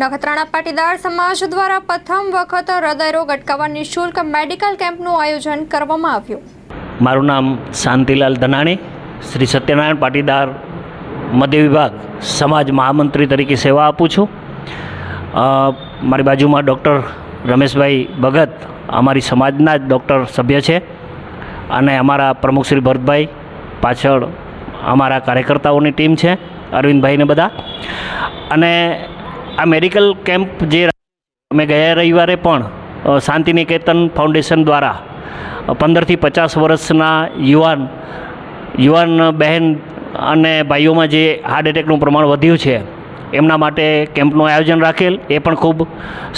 નખત્રાણા પાટીદાર સમાજ દ્વારા પ્રથમ વખત હૃદયરોગ અટકાવવા નિઃશુલ્ક મેડિકલ કેમ્પનું આયોજન કરવામાં આવ્યું. મારું નામ શાંતિલાલ ધનાણી, શ્રી સત્યનારાયણ પાટીદાર મધ્ય વિભાગ સમાજ મહામંત્રી તરીકે સેવા આપું છું. મારી બાજુમાં ડૉક્ટર રમેશભાઈ ભગત અમારી સમાજના જ ડૉક્ટર સભ્ય છે અને અમારા પ્રમુખ શ્રી ભરતભાઈ પાછળ અમારા કાર્યકર્તાઓની ટીમ છે, અરવિંદભાઈને બધા. અને આ મેડિકલ કેમ્પ જે અમે ગયા રવિવારે પણ શાંતિનિકેતન ફાઉન્ડેશન દ્વારા 15 થી 50 વર્ષના યુવાન બહેન અને ભાઈઓમાં જે હાર્ટ એટેકનું પ્રમાણ વધ્યું છે એમના માટે કેમ્પનું આયોજન રાખેલ. એ પણ ખૂબ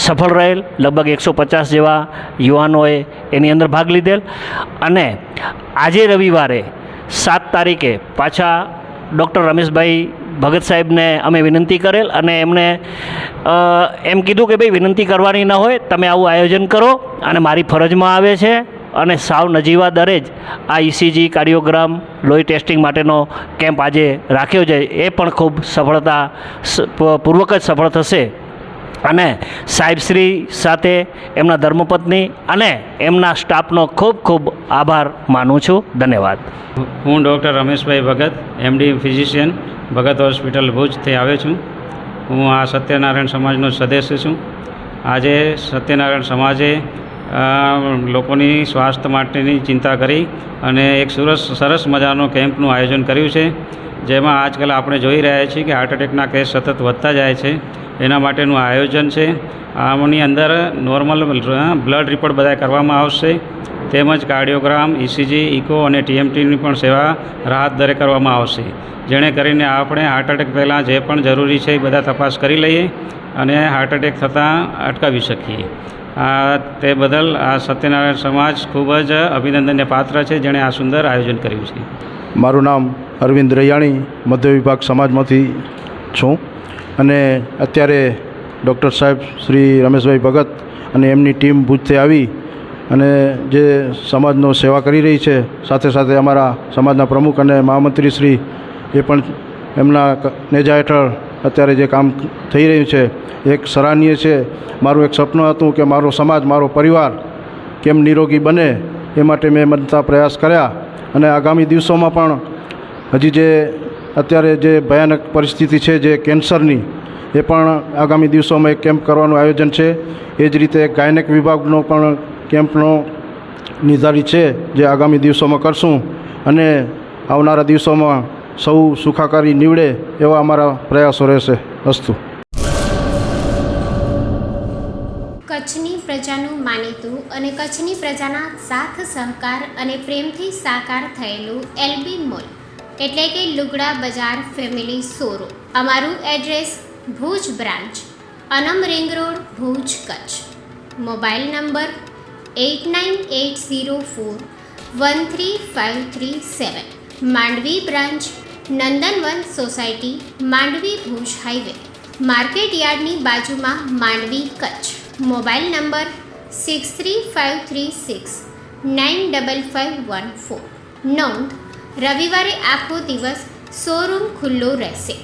સફળ રહેલ. લગભગ 150 જેવા યુવાનોએ એની અંદર ભાગ લીધેલ. અને આજે રવિવારે 7 તારીખે પાછા ડૉક્ટર રમેશભાઈ ભગત સાહેબને અમે વિનંતી કરેલ અને એમણે એમ કીધું કે ભાઈ વિનંતી કરવાની ન હોય, તમે આવું આયોજન કરો અને મારી ફરજમાં આવે છે અને સાવ નજીવા દરે જ આ ECG, કાર્ડિયોગ્રામ, લોહી ટેસ્ટિંગ માટેનો કેમ્પ આજે રાખ્યો છે. એ પણ ખૂબ પૂર્વક જ સફળ થશે. અને સાહેબશ્રી સાથે એમના ધર્મપત્ની અને એમના સ્ટાફનો ખૂબ ખૂબ આભાર માનું છું. ધન્યવાદ. હું ડૉક્ટર રમેશભાઈ ભગત, MD ફિઝિશિયન, ભગત હોસ્પિટલ ભુજથી આવ્યો છું. હું આ સત્યનારાયણ સમાજનો સદસ્ય છું. આજે સત્યનારાયણ સમાજે લોકોની સ્વાસ્થ્ય માટેની ચિંતા કરી અને એક સરસ મજાનો કેમ્પનું આયોજન કર્યું છે, જેમાં આજકાલ આપણે જોઈ રહ્યા છીએ કે હાર્ટ એટેકના કેસ સતત વધતા જાય છે. એના માટેનું આયોજન છે. આમની અંદર નોર્મલ બ્લડ રિપોર્ટ બધા કરવામાં આવશે, તેમજ કાર્ડિયોગ્રામ, ECG, ઇકો અને TMTની પણ સેવા રાહત દરે કરવામાં આવશે, જેણે કરીને આપણે હાર્ટ એટેક પહેલાં જે પણ જરૂરી છે એ બધા તપાસ કરી લઈએ અને હાર્ટ એટેક થતાં અટકાવી શકીએ. તે બદલ આ સત્યનારાયણ સમાજ ખૂબ જ અભિનંદનને પાત્ર છે, જેણે આ સુંદર આયોજન કર્યું છે. મારું નામ અરવિંદ રૈયાણી, મધ્ય વિભાગ સમાજમાંથી છું અને અત્યારે ડૉક્ટર સાહેબ શ્રી રમેશભાઈ ભગત અને એમની ટીમ ભુજથી આવી અને જે સમાજનો સેવા કરી રહી છે, સાથે સાથે અમારા સમાજના પ્રમુખ અને મહામંત્રી શ્રી એ પણ એમના નેજા હેઠળ અત્યારે જે કામ થઈ રહ્યું છે એક સરાહનીય છે. મારું એક સપનું હતું કે મારો સમાજ, મારો પરિવાર કેમ નિરોગી બને, એ માટે મેં બનતા પ્રયાસ કર્યા અને આગામી દિવસોમાં પણ હજી જે અત્યારે જે ભયાનક પરિસ્થિતિ છે જે કેન્સરની, એ પણ આગામી દિવસોમાં એક કેમ્પ કરવાનું આયોજન છે. એ જ રીતે ગાયનેક વિભાગનો પણ કેમ્પનો નિર્ધારિત છે, જે આગામી દિવસોમાં કરશું અને આવનારા દિવસોમાં સૌ સુખાકારી નીવડે એવા અમારા પ્રયાસો રહેશે. અસ્તુ. કચ્છની પ્રજાનું માનીતું અને કચ્છની પ્રજાના સાથ સહકાર અને પ્રેમથી સાકાર થયેલું LB મોલ એટલે કે લુગડા બજાર ફેમિલી શોરૂમ. અમારું address Bhuj branch, Anam ring road, Bhuj, Kutch. Mobile number 8980413537. Mandvi branch, Nandanvan society, Mandvi, Bhuj highway, market યાર્ડની બાજુમાં, માંડવી, કચ્છ. Mobile number 6353695514. નોંધ: રવિવારે આખો દિવસ શોરૂમ ખુલ્લો રહેશે.